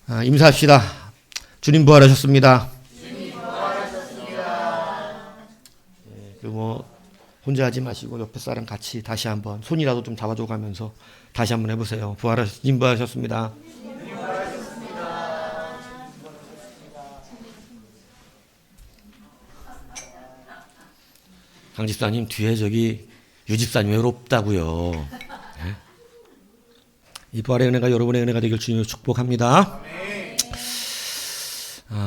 인사합시다. 주님 부활하셨습니다. 혼자 하지 마시고 옆에 사람 같이 다시 한번 손이라도 좀 잡아줘 가면서 다시 한번 해보세요. 주님 부활하셨습니다. 강 집사님 뒤에 저기 유 집사님 외롭다고요. 네? 이 부활의 은혜가 여러분의 은혜가 되길 주님으로 축복합니다.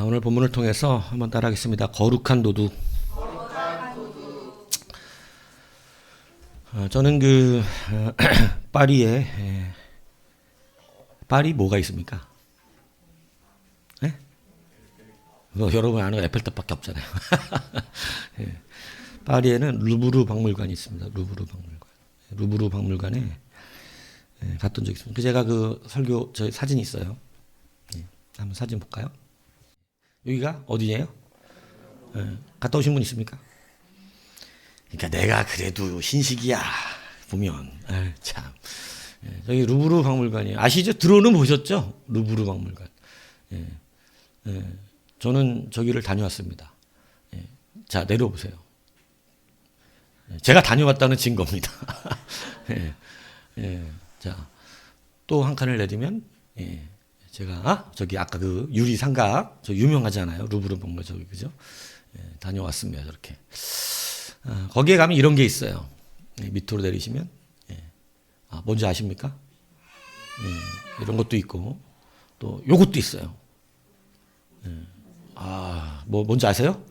오늘 본문을 통해서 한번 따라하겠습니다. 거룩한 도둑. 저는 파리에 파리 뭐가 있습니까? 네? 여러분 아는 에펠탑밖에 없잖아요. 네. 파리에는 루브르 박물관이 있습니다. 루브르 박물관에 갔던 적이 있습니다. 제가 설교 저 사진이 있어요. 네. 한번 사진 볼까요? 여기가 어디예요? 갔다 오신 분 있습니까? 그러니까 내가 그래도 신식이야 보면 참 저기 루브르 박물관이에요. 아시죠? 들어는 보셨죠? 루브르 박물관. 저는 저기를 다녀왔습니다. 자 내려보세요. 제가 다녀왔다는 증거입니다. 자 또 한 칸을 내리면 제가 저기 아까 유리 삼각 저 유명하잖아요. 루브르 박물관 저기 그죠? 다녀왔습니다. 저렇게. 거기에 가면 이런 게 있어요. 밑으로 내리시면 뭔지 아십니까? 이런 것도 있고 또 요것도 있어요. 뭔지 아세요?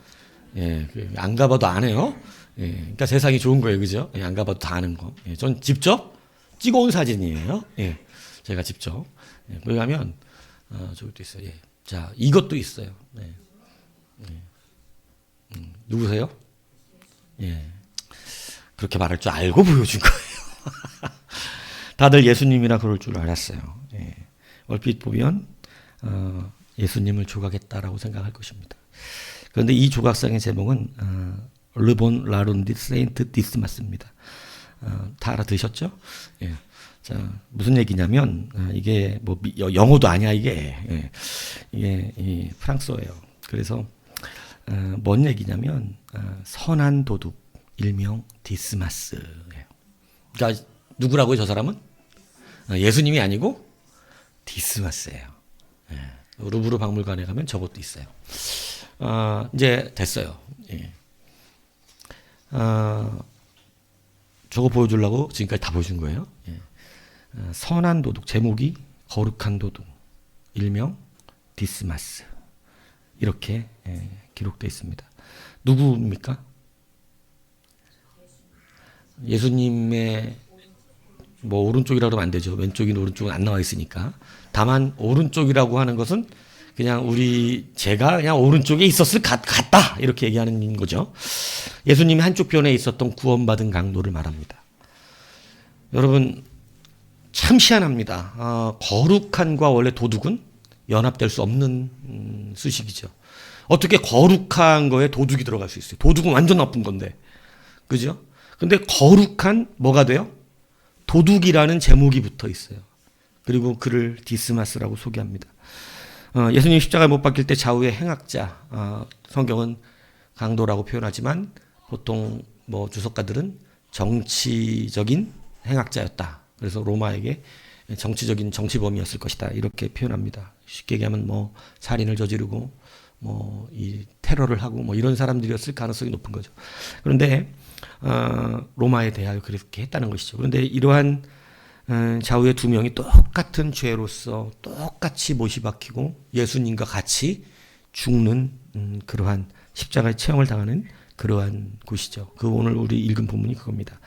안 가봐도 안 해요. 그러니까 세상이 좋은 거예요, 그죠? 안 가봐도 다 아는 거. 전 직접 찍어온 사진이에요. 제가 직접. 거기 가면 저것도 있어요. 자, 이것도 있어요. 누구세요? 그렇게 말할 줄 알고 보여준 거예요. 다들 예수님이라 그럴 줄 알았어요. 얼핏 보면 예수님을 조각했다라고 생각할 것입니다. 그런데 이 조각상의 제목은 르본 라룬디 세인트 디스마스입니다. 다 알아들으셨죠? 자, 무슨 얘기냐면 이게 영어도 아니야 이게 이 프랑스어예요. 그래서 뭔 얘기냐면 선한 도둑 일명 디스마스예요. 그러니까 누구라고요? 저 사람은 예수님이 아니고 디스마스예요. 루브르 박물관에 가면 저것도 있어요. 이제 됐어요. 저거 보여주려고 지금까지 다 보여준 거예요. 선한 도둑 제목이 거룩한 도둑 일명 디스마스 이렇게 기록되어 있습니다. 누구입니까? 예수님의 오른쪽이라고 하면 안 되죠. 왼쪽이나 오른쪽은 안 나와 있으니까. 다만 오른쪽이라고 하는 것은 그냥 제가 그냥 오른쪽에 있었을 같다 이렇게 얘기하는 거죠. 예수님이 한쪽 편에 있었던 구원받은 강도를 말합니다. 여러분 참 희한합니다. 거룩한과 원래 도둑은 연합될 수 없는 수식이죠. 어떻게 거룩한 거에 도둑이 들어갈 수 있어요? 도둑은 완전 나쁜 건데. 그죠? 근데 거룩한 뭐가 돼요? 도둑이라는 제목이 붙어 있어요. 그리고 그를 디스마스라고 소개합니다. 예수님 십자가에 못 박힐 때 좌우의 행악자, 성경은 강도라고 표현하지만 보통 주석가들은 정치적인 행악자였다. 그래서 로마에게 정치적인 정치범이었을 것이다. 이렇게 표현합니다. 쉽게 얘기하면 살인을 저지르고 이 테러를 하고 이런 사람들이었을 가능성이 높은 거죠. 그런데 로마에 대하여 그렇게 했다는 것이죠. 그런데 이러한 좌우의 두 명이 똑같은 죄로서 똑같이 못이 박히고 예수님과 같이 죽는 그러한 십자가의 체험을 당하는 그러한 곳이죠. 오늘 우리 읽은 본문이 그겁니다.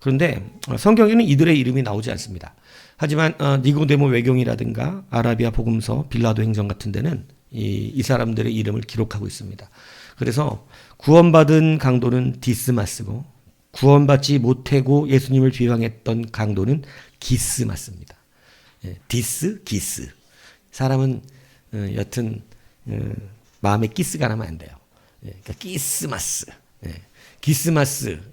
그런데 성경에는 이들의 이름이 나오지 않습니다. 하지만 니고데모 외경이라든가 아라비아 복음서 빌라도 행전 같은 데는 이 사람들의 이름을 기록하고 있습니다. 그래서 구원받은 강도는 디스마스고 구원받지 못하고 예수님을 비방했던 강도는 기스마스입니다. 기스. 사람은 여튼 마음에 기스가 나면 안 돼요. 그러니까 기스마스. 기스마스는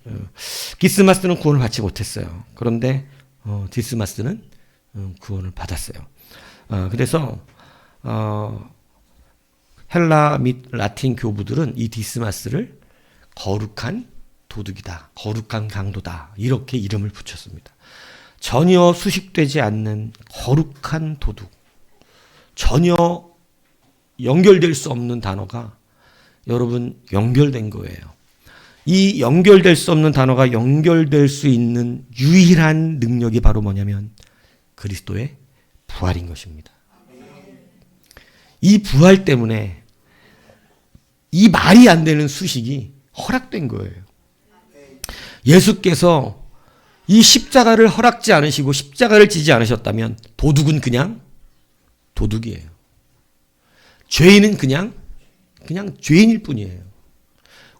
구원을 받지 못했어요. 그런데 디스마스는 구원을 받았어요. 그래서 헬라 및 라틴 교부들은 이 디스마스를 거룩한 도둑이다, 거룩한 강도다, 이렇게 이름을 붙였습니다. 전혀 수식되지 않는 거룩한 도둑, 전혀 연결될 수 없는 단어가 여러분 연결된 거예요. 이 연결될 수 없는 단어가 연결될 수 있는 유일한 능력이 바로 뭐냐면 그리스도의 부활인 것입니다. 이 부활 때문에 이 말이 안 되는 수식이 허락된 거예요. 예수께서 이 십자가를 허락지 않으시고 십자가를 지지 않으셨다면 도둑은 그냥 도둑이에요. 죄인은 그냥 죄인일 뿐이에요.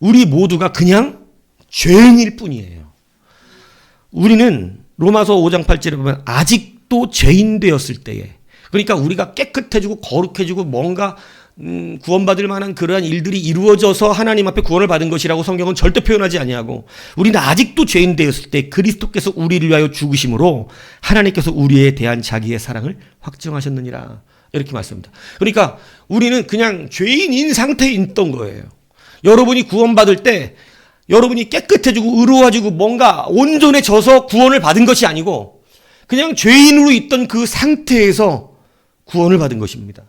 우리 모두가 그냥 죄인일 뿐이에요. 우리는 로마서 5장 8절에 보면 아직도 죄인 되었을 때에, 그러니까 우리가 깨끗해지고 거룩해지고 뭔가 구원받을 만한 그러한 일들이 이루어져서 하나님 앞에 구원을 받은 것이라고 성경은 절대 표현하지 아니하고, 우리는 아직도 죄인 되었을 때 그리스도께서 우리를 위하여 죽으심으로 하나님께서 우리에 대한 자기의 사랑을 확정하셨느니라, 이렇게 말씀합니다. 그러니까 우리는 그냥 죄인인 상태에 있던 거예요. 여러분이 구원받을 때 여러분이 깨끗해지고 의로워지고 뭔가 온전해져서 구원을 받은 것이 아니고 그냥 죄인으로 있던 그 상태에서 구원을 받은 것입니다.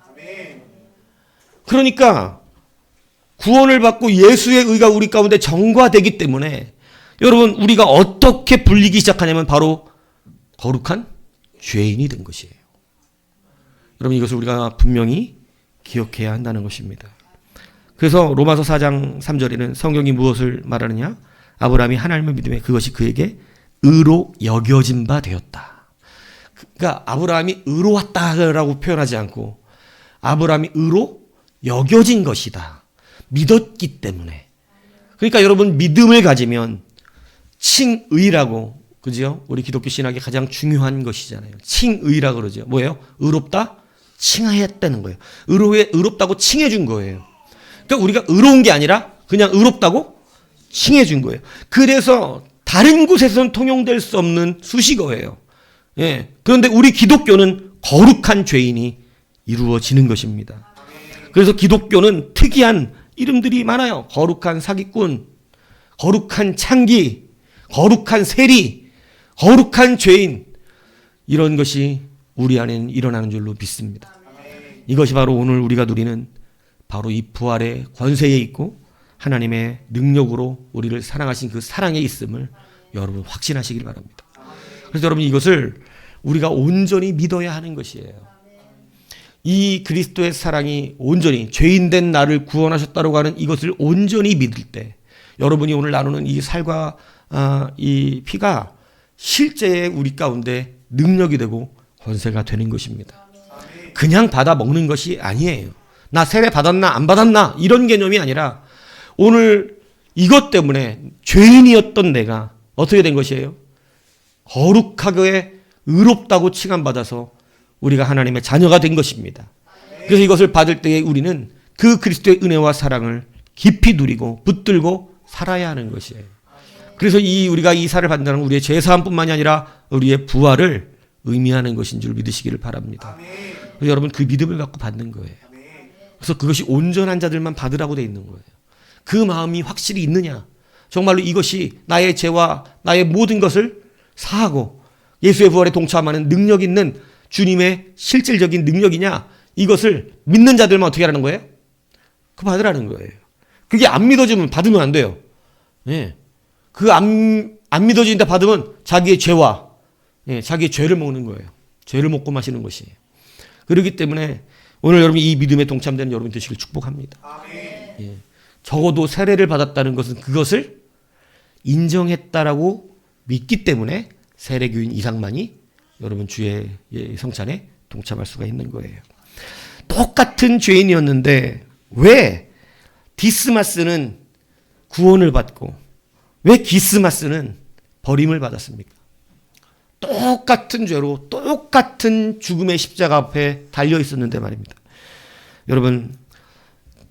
그러니까 구원을 받고 예수의 의가 우리 가운데 정과되기 때문에 여러분, 우리가 어떻게 불리기 시작하냐면 바로 거룩한 죄인이 된 것이에요. 여러분, 이것을 우리가 분명히 기억해야 한다는 것입니다. 그래서 로마서 4장 3절에는 성경이 무엇을 말하느냐? 아브라함이 하나님을 믿음에 그것이 그에게 의로 여겨진 바 되었다. 그러니까 아브라함이 의로웠다라고 표현하지 않고 아브라함이 의로 여겨진 것이다. 믿었기 때문에. 그러니까 여러분, 믿음을 가지면 칭의라고, 그죠? 우리 기독교 신학의 가장 중요한 것이잖아요. 칭의라고 그러죠. 뭐예요? 의롭다? 칭하였다는 거예요. 의롭다고 칭해준 거예요. 그러니까 우리가 의로운 게 아니라 그냥 의롭다고 칭해준 거예요. 그래서 다른 곳에서는 통용될 수 없는 수식어예요. 예. 그런데 우리 기독교는 거룩한 죄인이 이루어지는 것입니다. 그래서 기독교는 특이한 이름들이 많아요. 거룩한 사기꾼, 거룩한 창기, 거룩한 세리, 거룩한 죄인, 이런 것이 우리 안에는 일어나는 줄로 믿습니다. 이것이 바로 오늘 우리가 누리는 바로 이 부활의 권세에 있고 하나님의 능력으로 우리를 사랑하신 그 사랑에 있음을 여러분 확신하시길 바랍니다. 그래서 여러분, 이것을 우리가 온전히 믿어야 하는 것이에요. 이 그리스도의 사랑이 온전히 죄인된 나를 구원하셨다고 하는 이것을 온전히 믿을 때 여러분이 오늘 나누는 이 살과 이 피가 실제 우리 가운데 능력이 되고 권세가 되는 것입니다. 그냥 받아 먹는 것이 아니에요. 나 세례 받았나 안 받았나 이런 개념이 아니라 오늘 이것 때문에 죄인이었던 내가 어떻게 된 것이에요? 거룩하게 의롭다고 칭함받아서 우리가 하나님의 자녀가 된 것입니다. 그래서 이것을 받을 때에 우리는 그 그리스도의 은혜와 사랑을 깊이 누리고 붙들고 살아야 하는 것이에요. 그래서 우리가 이 살을 받는다는 우리의 죄사함뿐만이 아니라 우리의 부활을 의미하는 것인 줄 믿으시기를 바랍니다. 그래서 여러분, 그 믿음을 갖고 받는 거예요. 그래서 그것이 온전한 자들만 받으라고 돼 있는 거예요. 그 마음이 확실히 있느냐? 정말로 이것이 나의 죄와 나의 모든 것을 사하고 예수의 부활에 동참하는 능력 있는 주님의 실질적인 능력이냐? 이것을 믿는 자들만 어떻게 하라는 거예요? 그거 받으라는 거예요. 그게 안 믿어지면 받으면 안 돼요. 예. 안 믿어지는데 받으면 자기의 죄와 자기의 죄를 먹는 거예요. 죄를 먹고 마시는 것이에요. 그렇기 때문에 오늘 여러분, 이 믿음에 동참되는 여러분 되시길 축복합니다. 예. 적어도 세례를 받았다는 것은 그것을 인정했다라고 믿기 때문에 세례교인 이상만이 여러분 주의 성찬에 동참할 수가 있는 거예요. 똑같은 죄인이었는데 왜 디스마스는 구원을 받고 왜 기스마스는 버림을 받았습니까? 똑같은 죄로 똑같은 죽음의 십자가 앞에 달려 있었는데 말입니다. 여러분,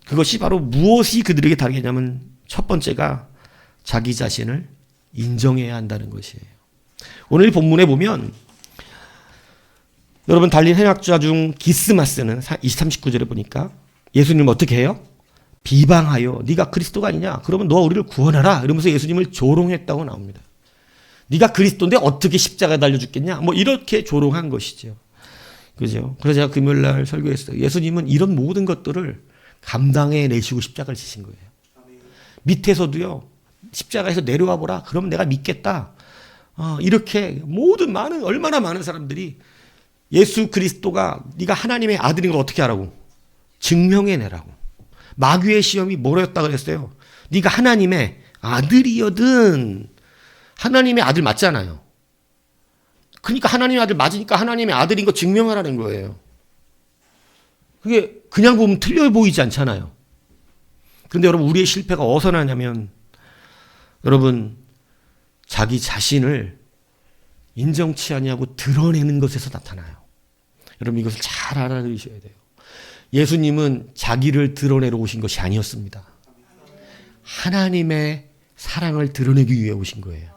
그것이 바로 무엇이 그들에게 다르겠냐면 첫 번째가 자기 자신을 인정해야 한다는 것이에요. 오늘 본문에 보면 여러분 달린 행악자 중 디스마스는 29절에 보니까 예수님 어떻게 해요? 비방하여 네가 그리스도가 아니냐? 그러면 너와 우리를 구원하라. 이러면서 예수님을 조롱했다고 나옵니다. 네가 그리스도인데 어떻게 십자가에 달려 죽겠냐? 뭐 이렇게 조롱한 것이죠. 그죠? 그래서 제가 금요일 날 설교했어요. 예수님은 이런 모든 것들을 감당해 내시고 십자가를 지신 거예요. 밑에서도요. 십자가에서 내려와 보라. 그러면 내가 믿겠다. 이렇게 모든 얼마나 많은 사람들이 예수 그리스도가 네가 하나님의 아들인 걸 어떻게 하라고? 증명해내라고. 마귀의 시험이 뭐였다 그랬어요? 네가 하나님의 아들이거든. 하나님의 아들 맞잖아요. 그러니까 하나님의 아들 맞으니까 하나님의 아들인 거 증명하라는 거예요. 그게 그냥 보면 틀려 보이지 않잖아요. 그런데 여러분 우리의 실패가 어디서 나냐면 여러분 자기 자신을 인정치 아니하고 드러내는 것에서 나타나요. 여러분 이것을 잘 알아들으셔야 돼요. 예수님은 자기를 드러내러 오신 것이 아니었습니다. 하나님의 사랑을 드러내기 위해 오신 거예요.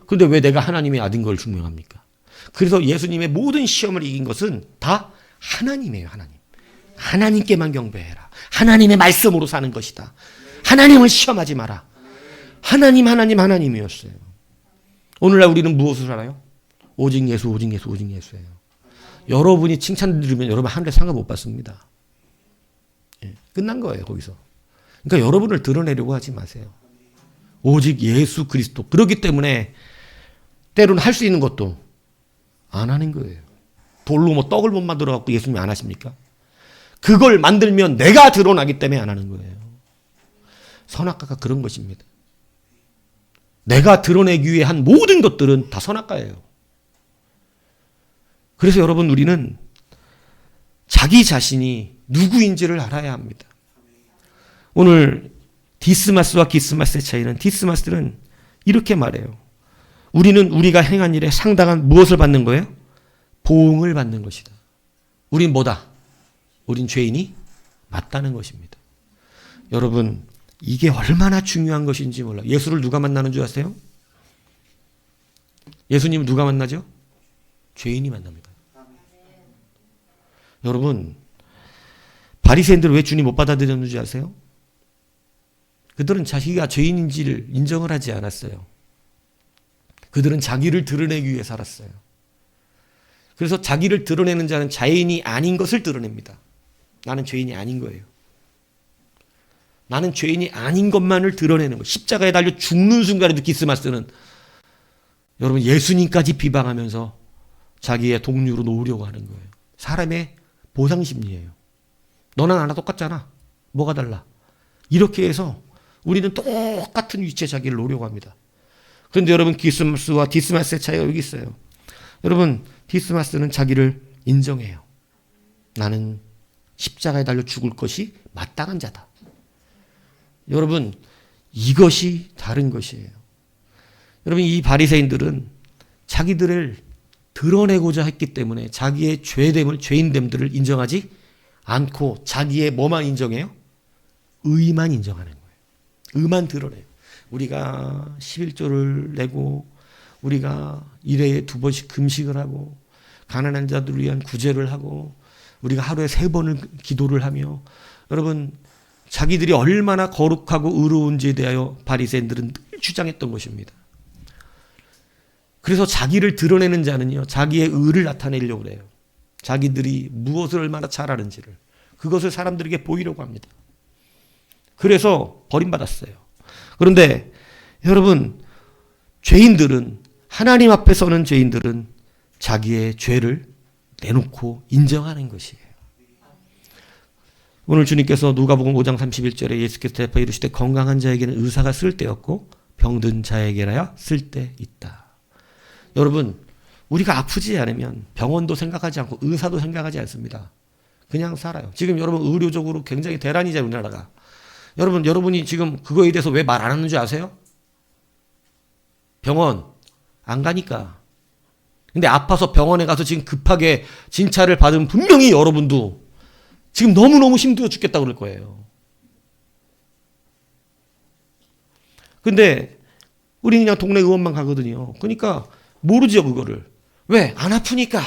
그런데 왜 내가 하나님의 아들인 걸 증명합니까? 그래서 예수님의 모든 시험을 이긴 것은 다 하나님이에요. 하나님께만 경배해라. 하나님의 말씀으로 사는 것이다. 하나님을 시험하지 마라. 하나님이었어요. 오늘날 우리는 무엇을 알아요? 오직 예수예요. 여러분이 칭찬 들으면 여러분 하늘에 상을 못 받습니다. 끝난 거예요, 거기서. 그러니까 여러분을 드러내려고 하지 마세요. 오직 예수 그리스도. 그렇기 때문에 때로는 할 수 있는 것도 안 하는 거예요. 돌로 뭐 떡을 못 만들어 갖고 예수님이 안 하십니까? 그걸 만들면 내가 드러나기 때문에 안 하는 거예요. 선악과가 그런 것입니다. 내가 드러내기 위해 한 모든 것들은 다 선악과예요. 그래서 여러분 우리는 자기 자신이 누구인지를 알아야 합니다. 오늘 디스마스와 기스마스의 차이는 디스마스는 이렇게 말해요. 우리는 우리가 행한 일에 상당한 무엇을 받는 거예요? 보응을 받는 것이다. 우린 뭐다? 우린 죄인이 맞다는 것입니다. 여러분 이게 얼마나 중요한 것인지 몰라요. 예수를 누가 만나는 줄 아세요? 예수님은 누가 만나죠? 죄인이 만납니다. 여러분 바리새인들은 왜 주님 못 받아들였는지 아세요? 그들은 자기가 죄인인지를 인정을 하지 않았어요. 그들은 자기를 드러내기 위해 살았어요. 그래서 자기를 드러내는 자는 자인이 아닌 것을 드러냅니다. 나는 죄인이 아닌 거예요. 나는 죄인이 아닌 것만을 드러내는 거예요. 십자가에 달려 죽는 순간에도 디스마스는 여러분 예수님까지 비방하면서 자기의 동료로 놓으려고 하는 거예요. 사람의 보상심리예요. 너나 나나 똑같잖아. 뭐가 달라? 이렇게 해서 우리는 똑같은 위치에 자기를 놓으려고 합니다. 그런데 여러분 디스마스와 디스마스의 차이가 여기 있어요. 여러분 디스마스는 자기를 인정해요. 나는 십자가에 달려 죽을 것이 마땅한 자다. 여러분 이것이 다른 것이에요. 여러분 이 바리새인들은 자기들을 드러내고자 했기 때문에 자기의 죄인됨들을 인정하지 않고 자기의 뭐만 인정해요? 의만 인정하는 거예요. 의만 드러내요. 우리가 11조를 내고 우리가 1회에 2번씩 금식을 하고 가난한 자들을 위한 구제를 하고 우리가 하루에 3번을 기도를 하며 여러분 자기들이 얼마나 거룩하고 의로운지에 대하여 바리새인들은 늘 주장했던 것입니다. 그래서 자기를 드러내는 자는요 자기의 의를 나타내려고 해요. 자기들이 무엇을 얼마나 잘하는지를 그것을 사람들에게 보이려고 합니다. 그래서 버림받았어요. 그런데 여러분 죄인들은 하나님 앞에 서는 죄인들은 자기의 죄를 내놓고 인정하는 것이에요. 오늘 주님께서 누가복음 5장 31절에 예수께서 대답하여 이르시되 건강한 자에게는 의사가 쓸데없고 병든 자에게라야 쓸데있다. 여러분 우리가 아프지 않으면 병원도 생각하지 않고 의사도 생각하지 않습니다. 그냥 살아요. 지금 여러분 의료적으로 굉장히 대란이잖아요. 우리나라가. 여러분이 지금 그거에 대해서 왜 말 안 하는 줄 아세요? 병원 안 가니까. 근데 아파서 병원에 가서 지금 급하게 진찰을 받으면 분명히 여러분도 지금 너무너무 힘들어 죽겠다 그럴 거예요. 근데 우리 그냥 동네 의원만 가거든요. 그러니까 모르죠 그거를. 왜? 안 아프니까.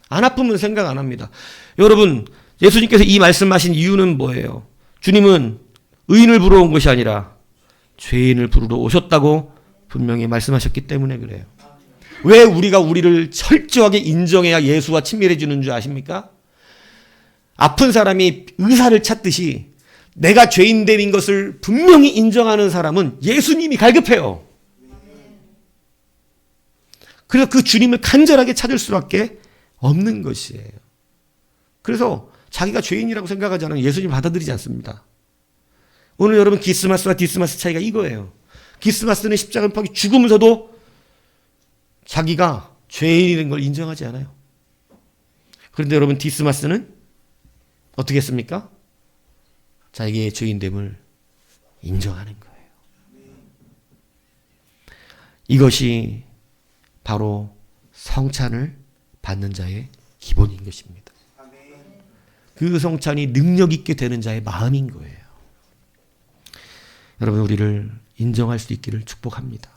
안 아프면 생각 안 합니다. 여러분, 예수님께서 이 말씀하신 이유는 뭐예요? 주님은 의인을 부르러 온 것이 아니라 죄인을 부르러 오셨다고 분명히 말씀하셨기 때문에 그래요. 왜 우리가 우리를 철저하게 인정해야 예수와 친밀해지는 줄 아십니까? 아픈 사람이 의사를 찾듯이 내가 죄인된 것을 분명히 인정하는 사람은 예수님이 갈급해요. 그래서 그 주님을 간절하게 찾을 수밖에 없는 것이에요. 그래서 자기가 죄인이라고 생각하지 않으면 예수님 받아들이지 않습니다. 오늘 여러분 기스마스와 디스마스 차이가 이거예요. 기스마스는 십자가를 못 박혀 죽으면서도 자기가 죄인인 걸 인정하지 않아요. 그런데 여러분 디스마스는 어떻게 했습니까? 자기의 죄인됨을 인정하는 거예요. 이것이 바로 성찬을 받는 자의 기본인 것입니다. 그 성찬이 능력 있게 되는 자의 마음인 거예요. 여러분 우리를 인정할 수 있기를 축복합니다.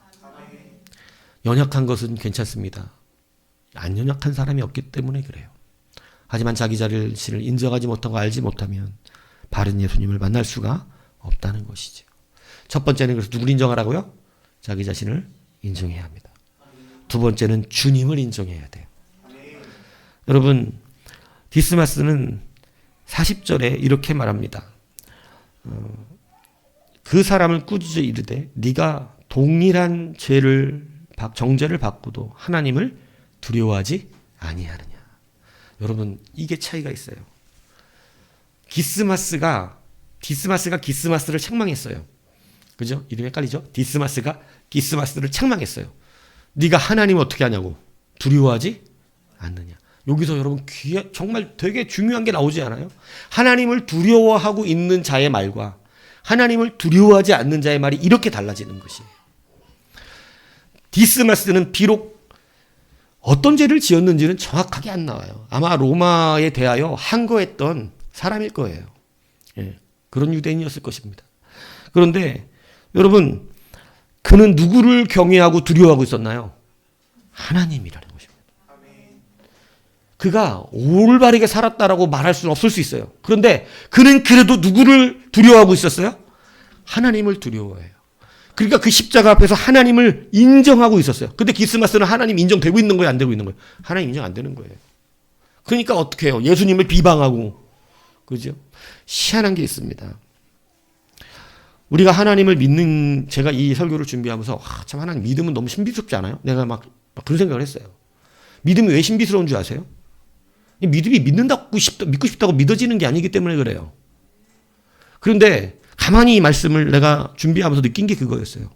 연약한 것은 괜찮습니다. 안 연약한 사람이 없기 때문에 그래요. 하지만 자기 자신을 인정하지 못하고 알지 못하면 바른 예수님을 만날 수가 없다는 것이죠. 첫 번째는 그래서 누굴 인정하라고요? 자기 자신을 인정해야 합니다. 두 번째는 주님을 인정해야 돼요. 여러분 디스마스는 40절에 이렇게 말합니다. 그 사람을 꾸짖어 이르되 네가 동일한 정죄를 받고도 하나님을 두려워하지 아니하느냐. 여러분 이게 차이가 있어요. 디스마스가 기스마스를 책망했어요. 그죠? 이름이 헷갈리죠? 디스마스가 기스마스를 책망했어요. 네가 하나님을 어떻게 하냐고. 두려워하지 않느냐. 여기서 여러분 정말 되게 중요한 게 나오지 않아요? 하나님을 두려워하고 있는 자의 말과 하나님을 두려워하지 않는 자의 말이 이렇게 달라지는 것이에요. 디스마스는 비록 어떤 죄를 지었는지는 정확하게 안 나와요. 아마 로마에 대하여 항거했던 사람일 거예요. 예, 그런 유대인이었을 것입니다. 그런데 여러분 그는 누구를 경외하고 두려워하고 있었나요? 하나님이라는 것입니다. 그가 올바르게 살았다라고 말할 수는 없을 수 있어요. 그런데 그는 그래도 누구를 두려워하고 있었어요? 하나님을 두려워해요. 그러니까 그 십자가 앞에서 하나님을 인정하고 있었어요. 근데 기스마스는 하나님 인정되고 있는 거예요? 안 되고 있는 거예요? 하나님 인정 안 되는 거예요. 그러니까 어떻게 해요? 예수님을 비방하고. 그죠? 희한한 게 있습니다. 우리가 하나님을 믿는, 제가 이 설교를 준비하면서 참 하나님 믿음은 너무 신비스럽지 않아요? 내가 막 그런 생각을 했어요. 믿음이 왜 신비스러운 줄 아세요? 믿음이 믿고 싶다고 믿어지는 게 아니기 때문에 그래요. 그런데 가만히 이 말씀을 내가 준비하면서 느낀 게 그거였어요.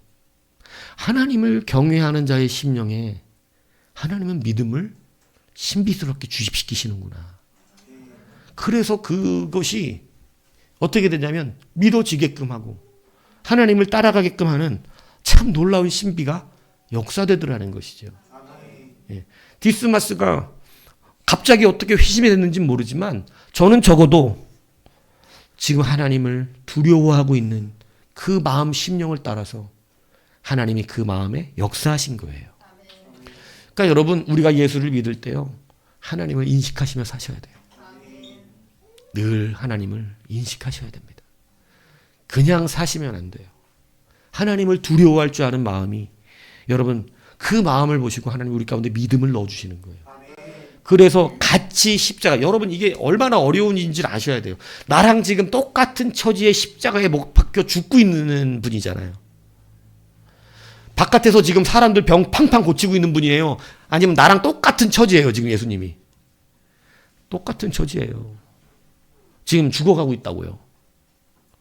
하나님을 경외하는 자의 심령에 하나님은 믿음을 신비스럽게 주입시키시는구나. 그래서 그것이 어떻게 되냐면 믿어지게끔 하고 하나님을 따라가게끔 하는 참 놀라운 신비가 역사되더라는 것이죠. 예. 디스마스가 갑자기 어떻게 회심이 됐는지는 모르지만 저는 적어도 지금 하나님을 두려워하고 있는 그 마음 심령을 따라서 하나님이 그 마음에 역사하신 거예요. 그러니까 여러분 우리가 예수를 믿을 때요 하나님을 인식하시며 사셔야 돼요. 늘 하나님을 인식하셔야 됩니다. 그냥 사시면 안 돼요. 하나님을 두려워할 줄 아는 마음이 여러분 그 마음을 보시고 하나님 우리 가운데 믿음을 넣어주시는 거예요. 그래서 같이 십자가 여러분 이게 얼마나 어려운 일인지를 아셔야 돼요. 나랑 지금 똑같은 처지에 십자가에 못 박혀 죽고 있는 분이잖아요. 바깥에서 지금 사람들 병 팡팡 고치고 있는 분이에요. 아니면 나랑 똑같은 처지예요. 지금 예수님이. 똑같은 처지예요. 지금 죽어가고 있다고요.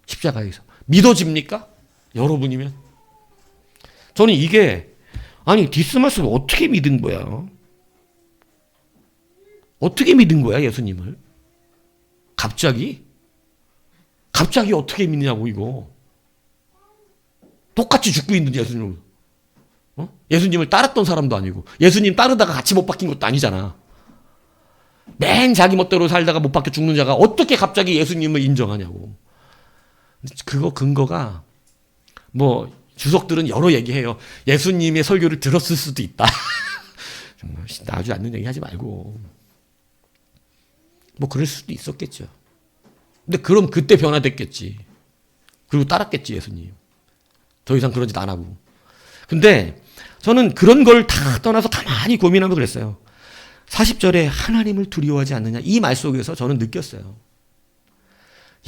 십자가에서. 믿어집니까? 여러분이면? 저는 이게 아니 디스마스를 어떻게 믿은 거야? 어떻게 믿은 거야 예수님을? 갑자기 어떻게 믿느냐고 이거. 똑같이 죽고 있는 예수님을. 예수님을 따랐던 사람도 아니고 예수님 따르다가 같이 못 박힌 것도 아니잖아. 맨 자기 멋대로 살다가 못 박혀 죽는 자가 어떻게 갑자기 예수님을 인정하냐고. 그거 근거가 뭐 주석들은 여러 얘기해요. 예수님의 설교를 들었을 수도 있다. 정말 나아지 않는 얘기 하지 말고. 뭐 그럴 수도 있었겠죠. 근데 그럼 그때 변화됐겠지. 그리고 따랐겠지, 예수님. 더 이상 그런 짓 안 하고. 근데 저는 그런 걸 다 떠나서 가만히 고민하고 그랬어요. 40절에 하나님을 두려워하지 않느냐. 이 말 속에서 저는 느꼈어요.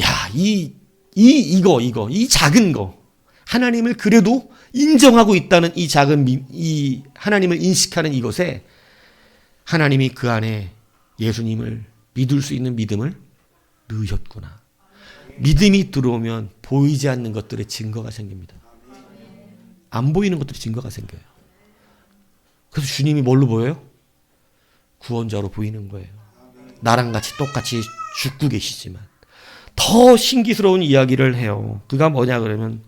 야, 이 작은 거. 하나님을 그래도 인정하고 있다는 이 작은, 이 하나님을 인식하는 이것에 하나님이 그 안에 예수님을 믿을 수 있는 믿음을 넣으셨구나. 믿음이 들어오면 보이지 않는 것들의 증거가 생깁니다. 안 보이는 것들의 증거가 생겨요. 그래서 주님이 뭘로 보여요? 구원자로 보이는 거예요. 나랑 같이 똑같이 죽고 계시지만 더 신기스러운 이야기를 해요. 그가 뭐냐 그러면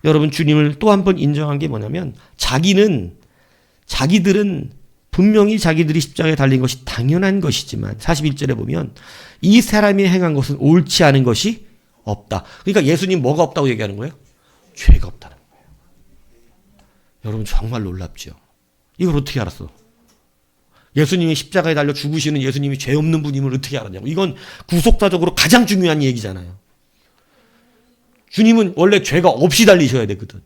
여러분 주님을 또 한 번 인정한 게 뭐냐면 자기들은 분명히 자기들이 십자가에 달린 것이 당연한 것이지만 41절에 보면 이 사람이 행한 것은 옳지 않은 것이 없다. 그러니까 예수님 뭐가 없다고 얘기하는 거예요? 죄가 없다는 거예요. 여러분 정말 놀랍죠. 이걸 어떻게 알았어? 예수님이 십자가에 달려 죽으시는 예수님이 죄 없는 분임을 어떻게 알았냐고. 이건 구속사적으로 가장 중요한 얘기잖아요. 주님은 원래 죄가 없이 달리셔야 되거든.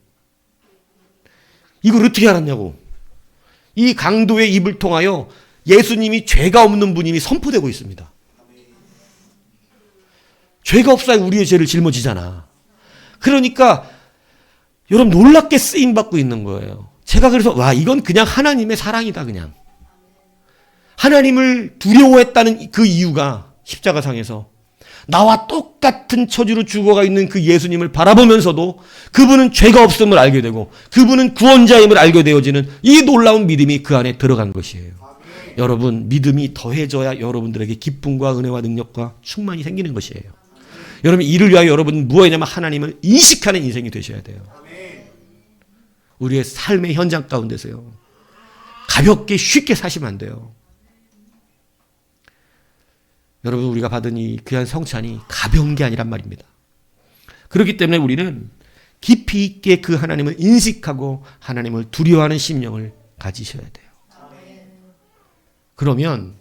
이걸 어떻게 알았냐고. 이 강도의 입을 통하여 예수님이 죄가 없는 분임이 선포되고 있습니다. 죄가 없어야 우리의 죄를 짊어지잖아. 그러니까 여러분 놀랍게 쓰임받고 있는 거예요. 제가 그래서 와 이건 그냥 하나님의 사랑이다 그냥. 하나님을 두려워했다는 그 이유가 십자가상에서 나와 똑같은 처지로 죽어가 있는 그 예수님을 바라보면서도 그분은 죄가 없음을 알게 되고 그분은 구원자임을 알게 되어지는 이 놀라운 믿음이 그 안에 들어간 것이에요. 여러분 믿음이 더해져야 여러분들에게 기쁨과 은혜와 능력과 충만이 생기는 것이에요. 여러분 이를 위하여 여러분은 무엇이냐면 하나님을 인식하는 인생이 되셔야 돼요. 우리의 삶의 현장 가운데서요. 가볍게 쉽게 사시면 안 돼요. 여러분 우리가 받은 이 귀한 성찬이 가벼운 게 아니란 말입니다. 그렇기 때문에 우리는 깊이 있게 그 하나님을 인식하고 하나님을 두려워하는 심령을 가지셔야 돼요. 그러면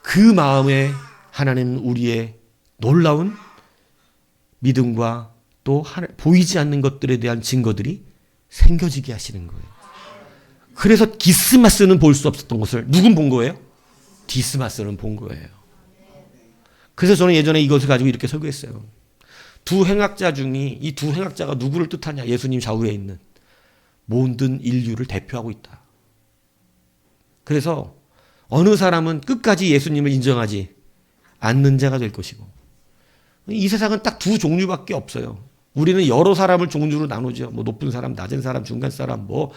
그 마음에 하나님은 우리의 놀라운 믿음과 또 보이지 않는 것들에 대한 증거들이 생겨지게 하시는 거예요. 그래서 디스마스는 볼 수 없었던 것을 누군 본 거예요? 디스마스는 본 거예요. 그래서 저는 예전에 이것을 가지고 이렇게 설교했어요. 두 행악자 중에 이 두 행악자가 누구를 뜻하냐? 예수님 좌우에 있는 모든 인류를 대표하고 있다. 그래서 어느 사람은 끝까지 예수님을 인정하지 않는 자가 될 것이고 이 세상은 딱 두 종류밖에 없어요. 우리는 여러 사람을 종류로 나누죠. 뭐 높은 사람, 낮은 사람, 중간 사람, 뭐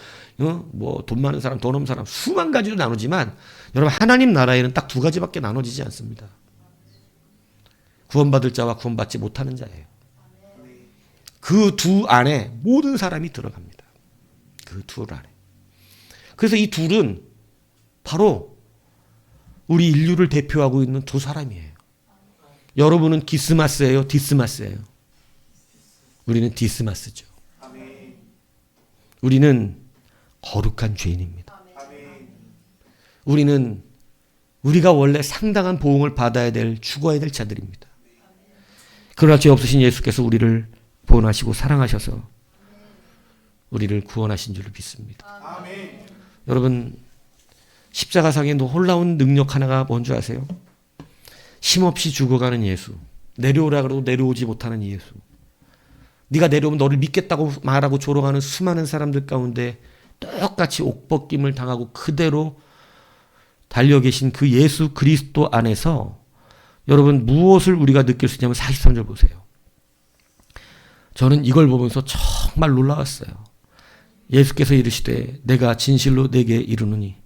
돈 많은 사람, 돈 없는 사람 수만 가지로 나누지만 여러분 하나님 나라에는 딱 두 가지밖에 나눠지지 않습니다. 구원받을 자와 구원받지 못하는 자예요. 그 두 안에 모든 사람이 들어갑니다. 그 둘 안에. 그래서 이 둘은 바로 우리 인류를 대표하고 있는 두 사람이에요. 여러분은 기스마스예요? 디스마스예요? 우리는 디스마스죠. 우리는 거룩한 죄인입니다. 우리는 우리가 원래 상당한 보응을 받아야 될 죽어야 될 자들입니다. 그러나 죄 없으신 예수께서 우리를 본하시고 사랑하셔서 우리를 구원하신 줄을 믿습니다. 여러분 십자가상의 놀라운 능력 하나가 뭔지 아세요? 힘없이 죽어가는 예수. 내려오라 그래도 내려오지 못하는 예수. 네가 내려오면 너를 믿겠다고 말하고 조롱하는 수많은 사람들 가운데 똑같이 옥벗김을 당하고 그대로 달려 계신 그 예수 그리스도 안에서 여러분 무엇을 우리가 느낄 수 있냐면 43절 보세요. 저는 이걸 보면서 정말 놀라웠어요. 예수께서 이르시되 내가 진실로 내게 이르노니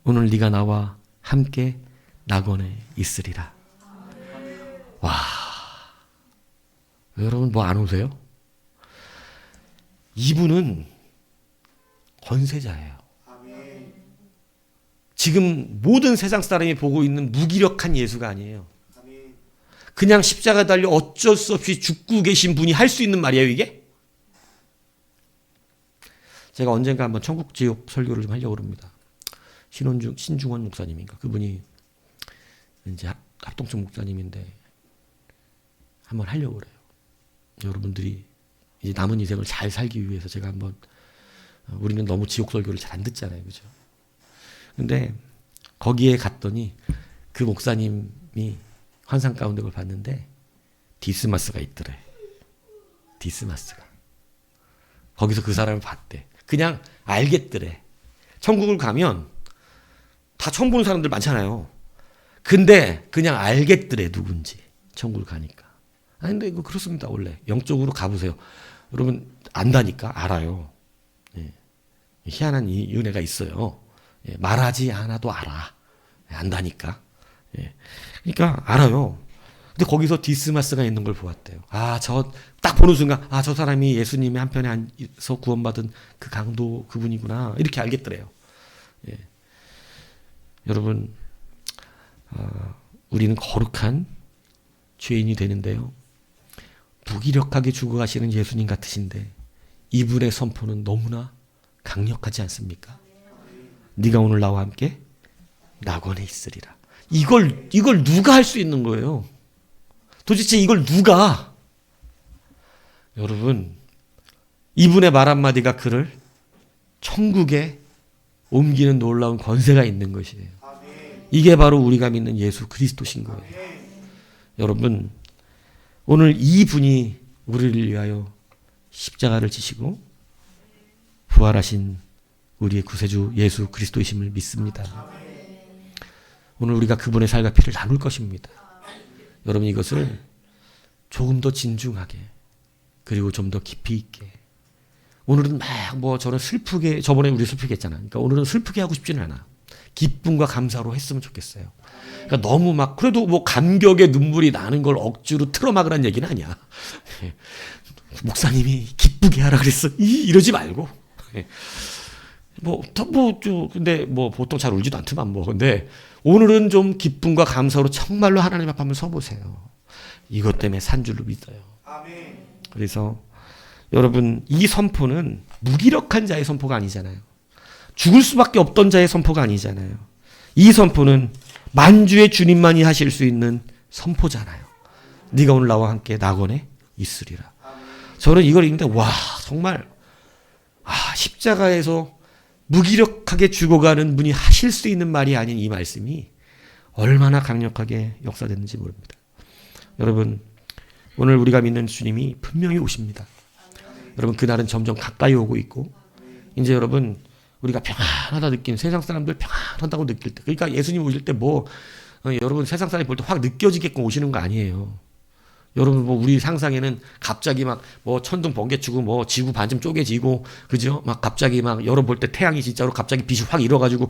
오늘 네가 나와 함께 낙원에 있으리라. 와, 여러분 뭐 안 오세요? 이분은 권세자예요. 지금 모든 세상 사람이 보고 있는 무기력한 예수가 아니에요. 그냥 십자가 달려 어쩔 수 없이 죽고 계신 분이 할 수 있는 말이에요, 이게? 제가 언젠가 한번 천국지옥 설교를 좀 하려고 합니다. 신중원 목사님인가? 그분이 이제 합동청 목사님인데 한번 하려고 그래요. 여러분들이 이제 남은 인생을 잘 살기 위해서 제가 한번, 우리는 너무 지옥 설교를 잘 안 듣잖아요. 그죠? 근데 거기에 갔더니 그 목사님이 환상 가운데 그걸 봤는데 디스마스가 있더래. 디스마스가. 거기서 그 사람을 봤대. 그냥 알겠더래. 천국을 가면 다 처음 보는 사람들 많잖아요. 근데 그냥 알겠더래, 누군지. 천국을 가니까. 아니, 근데 이거 그렇습니다, 원래. 영적으로 가보세요. 여러분, 안다니까, 알아요. 예. 희한한 이 은혜가 있어요. 예. 말하지 않아도 알아. 예. 안다니까. 예. 그러니까, 알아요. 근데 거기서 디스마스가 있는 걸 보았대요. 아, 딱 보는 순간, 아, 저 사람이 예수님의 한편에 앉아서 구원받은 그 강도 그분이구나. 이렇게 알겠더래요. 예. 여러분, 우리는 거룩한 죄인이 되는데요. 무기력하게 죽어가시는 예수님 같으신데 이분의 선포는 너무나 강력하지 않습니까? 네가 오늘 나와 함께 낙원에 있으리라. 이걸 누가 할 수 있는 거예요? 도대체 이걸 누가? 여러분, 이분의 말 한마디가 그를 천국에 옮기는 놀라운 권세가 있는 것이에요. 이게 바로 우리가 믿는 예수 그리스도신 거예요. 여러분, 오늘 이분이 우리를 위하여 십자가를 지시고 부활하신 우리의 구세주 예수 그리스도이심을 믿습니다. 오늘 우리가 그분의 살과 피를 나눌 것입니다. 여러분, 이것을 조금 더 진중하게, 그리고 좀 더 깊이 있게. 오늘은 저는 슬프게, 저번에 우리 슬프게 했잖아. 그러니까 오늘은 슬프게 하고 싶지는 않아. 기쁨과 감사로 했으면 좋겠어요. 그러니까 너무 그래도 감격의 눈물이 나는 걸 억지로 틀어막으라는 얘기는 아니야. 목사님이 기쁘게 하라 그랬어. 이러지 말고. 근데 보통 잘 울지도 않더만 근데 오늘은 좀 기쁨과 감사로 정말로 하나님 앞에 한번 서보세요. 이것 때문에 산 줄로 믿어요. 그래서 여러분, 이 선포는 무기력한 자의 선포가 아니잖아요. 죽을 수밖에 없던 자의 선포가 아니잖아요. 이 선포는 만주의 주님만이 하실 수 있는 선포잖아요. 네가 오늘 나와 함께 낙원에 있으리라. 저는 이걸 읽는데 정말 십자가에서 무기력하게 죽어가는 분이 하실 수 있는 말이 아닌 이 말씀이 얼마나 강력하게 역사됐는지 모릅니다. 여러분, 오늘 우리가 믿는 주님이 분명히 오십니다. 여러분, 그날은 점점 가까이 오고 있고, 이제 여러분, 우리가 평안하다 느낀, 세상 사람들 평안하다고 느낄 때, 그러니까 예수님 오실 때 여러분 세상 사람이 볼 때 확 느껴지게끔 오시는 거 아니에요. 여러분, 우리 상상에는 갑자기 천둥 번개 치고 지구 반쯤 쪼개지고, 그죠? 갑자기 여러분 볼 때 태양이 진짜로 갑자기 빛이 확 일어가지고,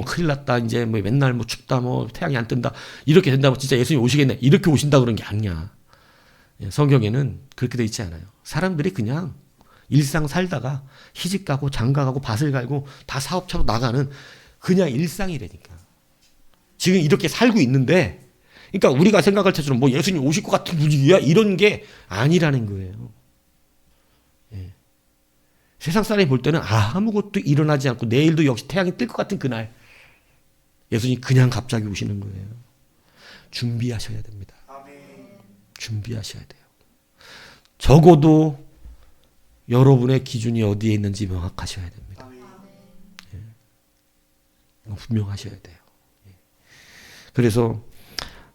큰일 났다. 이제 맨날 춥다. 태양이 안 뜬다. 이렇게 된다고 진짜 예수님 오시겠네. 이렇게 오신다 그런 게 아니야. 성경에는 그렇게 돼 있지 않아요. 사람들이 그냥 일상 살다가 시집 가고 장가 가고 밭을 갈고 다 사업차로 나가는 그냥 일상이라니까. 지금 이렇게 살고 있는데, 그러니까 우리가 생각할 때처럼 예수님 오실 것 같은 분위기야 이런 게 아니라는 거예요. 예. 세상 사람이 볼 때는 아무것도 일어나지 않고 내일도 역시 태양이 뜰 것 같은 그날 예수님 그냥 갑자기 오시는 거예요. 준비하셔야 됩니다. 준비하셔야 돼요. 적어도 여러분의 기준이 어디에 있는지 명확하셔야 됩니다. 예. 분명하셔야 돼요. 예. 그래서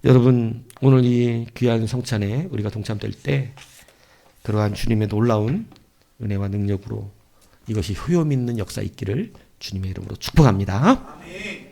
여러분, 오늘 이 귀한 성찬에 우리가 동참될 때 그러한 주님의 놀라운 은혜와 능력으로 이것이 효용 있는 역사 있기를 주님의 이름으로 축복합니다. 아멘.